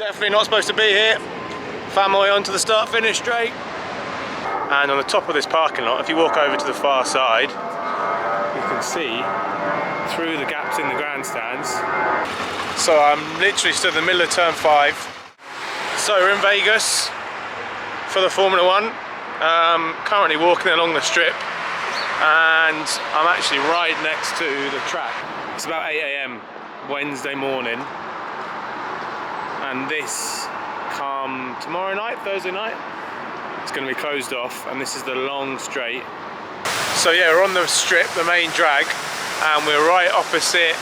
Definitely not supposed to be here. Found my way onto the start-finish straight. And on the top of this parking lot, if you walk over to the far side, you can see through the gaps in the grandstands. So I'm literally stood in the middle of turn 5. So we're in Vegas for the Formula 1. Currently walking along the strip, and I'm actually right next to the track. It's about 8 AM Wednesday morning, and this come tomorrow night, Thursday night, it's going to be closed off, and this is the long straight. So yeah, we're on the strip, the main drag, and we're right opposite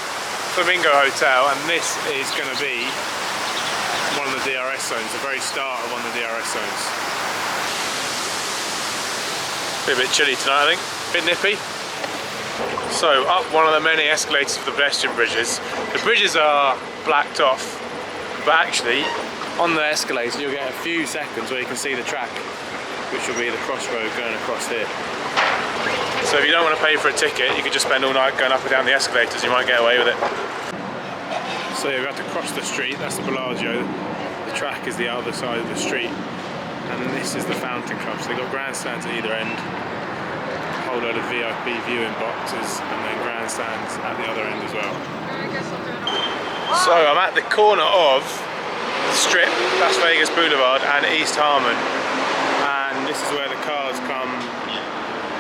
Flamingo Hotel, and this is going to be one of the DRS zones, the very start of one of the DRS zones. Be a bit chilly tonight, I think, a bit nippy. So up one of the many escalators for the pedestrian bridges. The bridges are blacked off, but actually on the escalator you'll get a few seconds where you can see the track, which will be the crossroad going across here. So if you don't want to pay for a ticket, you could just spend all night going up and down the escalators, you might get away with it. So you have to cross the street, that's the Bellagio. The track is the other side of the street. And this is the Fountain Club. So they've got grandstands at either end, a whole load of VIP viewing boxes, and then grandstands at the other end as well. So I'm at the corner of the Strip, Las Vegas Boulevard, and East Harmon. And this is where the cars come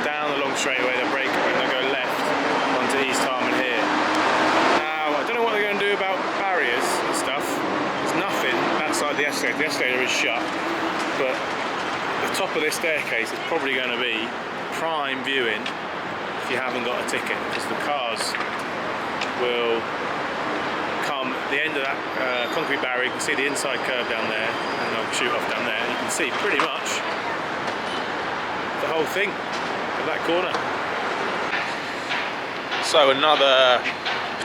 down the long straightaway, they brake and they go left onto East Harmon here. Now, I don't know what they're going to do about barriers and stuff. There's nothing outside the escalator. The escalator is shut. But the top of this staircase is probably going to be prime viewing if you haven't got a ticket, because the cars will come at the end of that concrete barrier. You can see the inside curve down there, and they'll shoot off down there, and you can see pretty much the whole thing of that corner. So another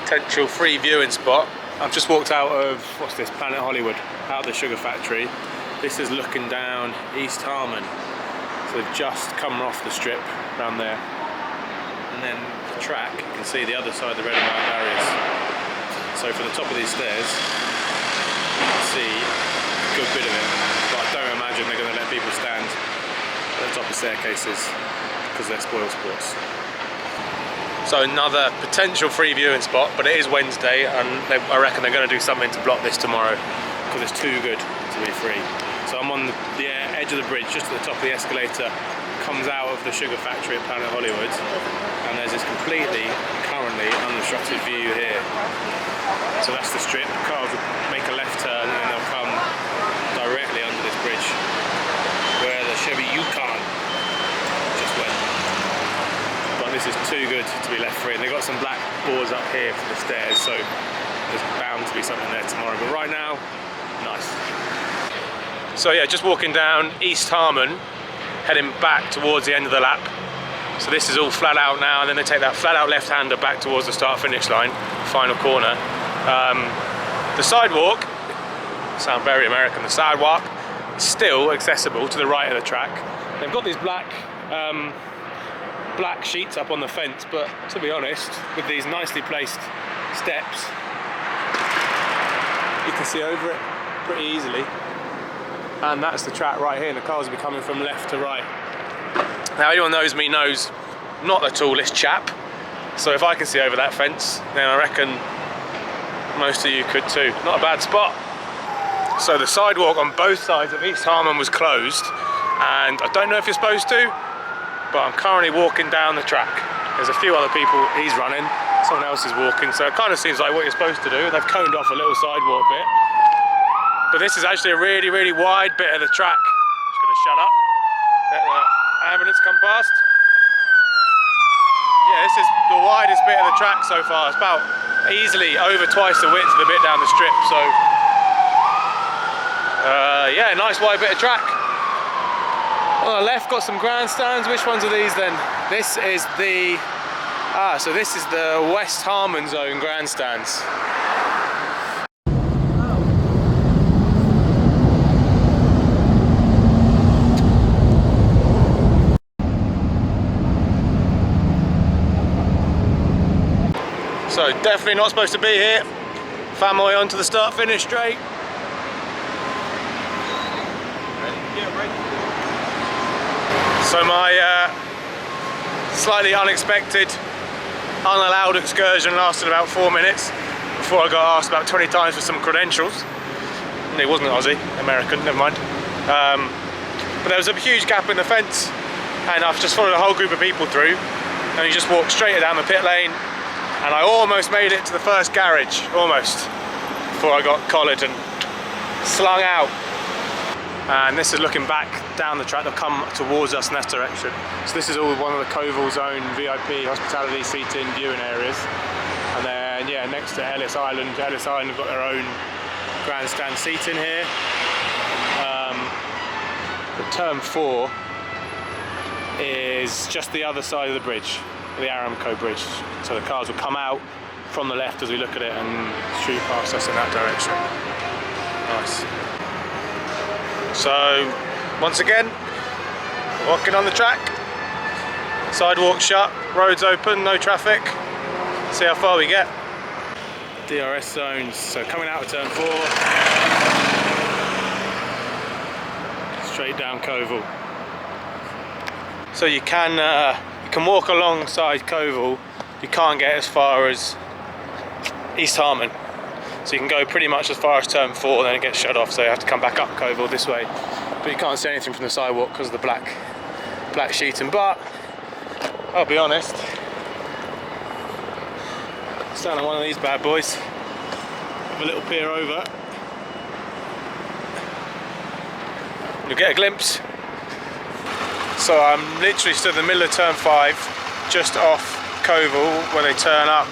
potential free viewing spot. I've just walked out of, what's this, Planet Hollywood, out of the sugar factory. This is looking down East Harmon. So they've just come off the strip around there. And then the track, you can see the other side of the red and white barriers. So from the top of these stairs, you can see a good bit of it. But I don't imagine they're going to let people stand at the top of staircases because they're spoil sports. So another potential free viewing spot, but it is Wednesday, and I reckon they're going to do something to block this tomorrow because it's too good to be free. So I'm on the edge of the bridge, just at the top of the escalator, comes out of the sugar factory at Planet Hollywood, and there's this completely, currently unobstructed view here. So that's the strip. Cars will make a left turn and then they'll come directly under this bridge, where the Chevy Yukon just went. But this is too good to be left free. And they've got some black boards up here for the stairs, so there's bound to be something there tomorrow. But right now, nice. So yeah, just walking down East Harmon, heading back towards the end of the lap. So this is all flat out now, and then they take that flat out left-hander back towards the start-finish line, final corner. The sidewalk, sound very American, the sidewalk is still accessible to the right of the track. They've got these black sheets up on the fence, but to be honest, with these nicely placed steps, you can see over it pretty easily. And that's the track right here, and the cars will be coming from left to right. Now anyone knows me knows I'm not the tallest chap, so if I can see over that fence, then I reckon most of you could too. Not a bad spot. So the sidewalk on both sides of East Harmon was closed, and I don't know if you're supposed to, but I'm currently walking down the track. There's a few other people, he's running, someone else is walking, so it kind of seems like what you're supposed to do. They've coned off a little sidewalk bit. But this is actually a really, really wide bit of the track. Just going to shut up, let the ambulance come past. Yeah, this is the widest bit of the track so far. It's about easily over twice the width of the bit down the strip. So, yeah, nice wide bit of track. On the left, got some grandstands. Which ones are these then? This is the, so this is the West Harmon zone grandstands. So definitely not supposed to be here. Found my way onto the start-finish straight. So my slightly unexpected, unallowed excursion lasted about 4 minutes before I got asked about 20 times for some credentials. And it wasn't Aussie, American, never mind. But there was a huge gap in the fence, and I've just followed a whole group of people through, and you just walk straight down the pit lane, and I almost made it to the first garage, almost, before I got collared and slung out. And this is looking back down the track. They'll come towards us in that direction. So this is all one of the Koval Zone VIP hospitality seating viewing areas. And then, yeah, next to Ellis Island have got their own grandstand seating here. The turn 4 is just the other side of the bridge, the Aramco bridge. So the cars will come out from the left as we look at it and shoot past us in that direction. Nice. So, once again, walking on the track, sidewalk shut, roads open, no traffic. See how far we get. DRS zones, so coming out of turn 4, straight down Koval. So you can walk alongside Koval, you can't get as far as East Harmon. So you can go pretty much as far as turn 4, then it gets shut off, so you have to come back up Koval this way. But you can't see anything from the sidewalk because of the black sheeting. But I'll be honest, stand on one of these bad boys, have a little peer over, you'll get a glimpse. So I'm literally stood in the middle of turn 5, just off Koval, where they turn up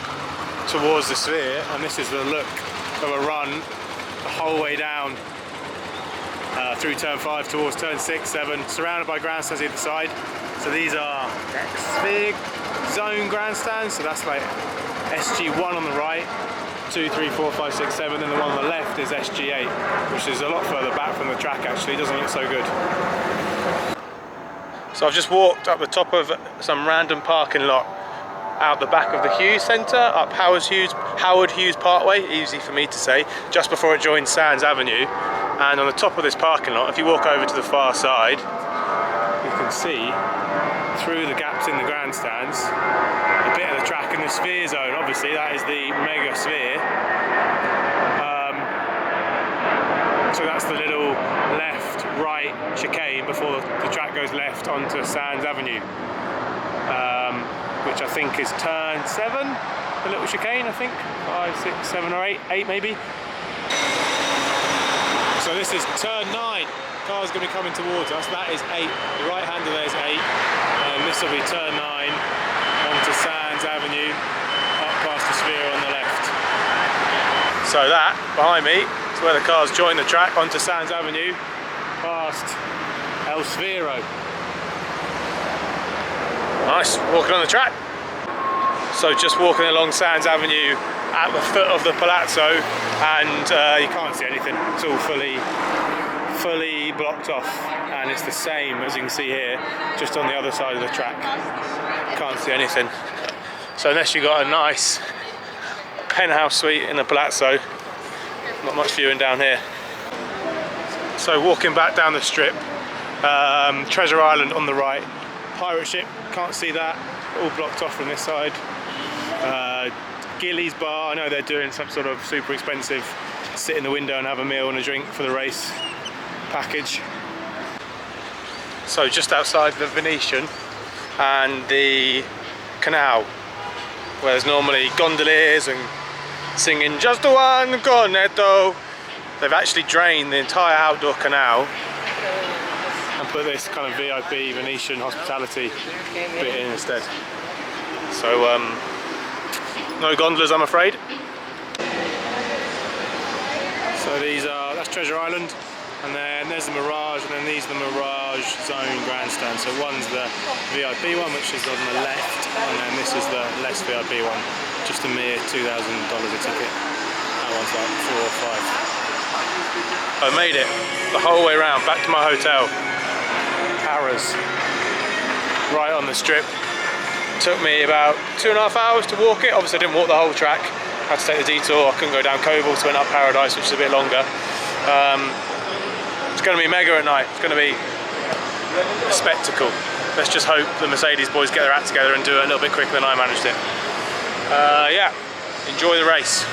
towards the sphere, and this is the look of a run the whole way down through turn 5 towards turn 6, 7, surrounded by grandstands either side. So these are sphere zone grandstands, so that's like SG1 on the right, 2, 3, 4, 5, 6, 7, and the one on the left is SG8, which is a lot further back from the track actually, doesn't look so good. So I've just walked up the top of some random parking lot out the back of the Hughes Centre, up Howard Hughes Parkway, easy for me to say, just before it joins Sands Avenue. And on the top of this parking lot, if you walk over to the far side, you can see through the gaps in the grandstands a bit of the track in the sphere zone. Obviously that is the mega sphere. So that's the little left-right chicane before the track goes left onto Sands Avenue, which I think is turn 7, the little chicane, I think, 5, 6, 7 or 8 maybe. So this is turn 9, cars going to be coming towards us, that is 8, the right hander there is 8, and this will be turn 9 onto Sands Avenue, up past the sphere on the left. So that, behind me, is where the cars join the track onto Sands Avenue, past El Sphero. Nice, walking on the track. So just walking along Sands Avenue at the foot of the Palazzo, and you can't see anything. It's all fully blocked off, and it's the same as you can see here, just on the other side of the track. Can't see anything. So unless you got a nice penthouse suite in the Palazzo, not much viewing down here. So walking back down the strip, Treasure Island on the right, pirate ship, can't see that, all blocked off from this side. Gillies Bar, I know they're doing some sort of super expensive sit in the window and have a meal and a drink for the race package. So just outside the Venetian and the canal, where there's normally gondoliers and singing just one cornetto, they've actually drained the entire outdoor canal and put this kind of VIP Venetian hospitality bit in instead. So no gondolas, I'm afraid. So that's Treasure Island, and then there's the Mirage, and then these are the Mirage Zone grandstand. So one's the VIP one, which is on the left, and then this is the less VIP one, just a mere $2,000 a ticket. That one's like 4 or 5. I made it the whole way around back to my hotel. Paras, right on the strip. Took me about 2.5 hours to walk it. Obviously I didn't walk the whole track, had to take the detour. I couldn't go down Koval, so went up Paradise, which is a bit longer. It's going to be mega at night. It's going to be a spectacle. Let's just hope the Mercedes boys get their act together and do it a little bit quicker than I managed it. Yeah, enjoy the race.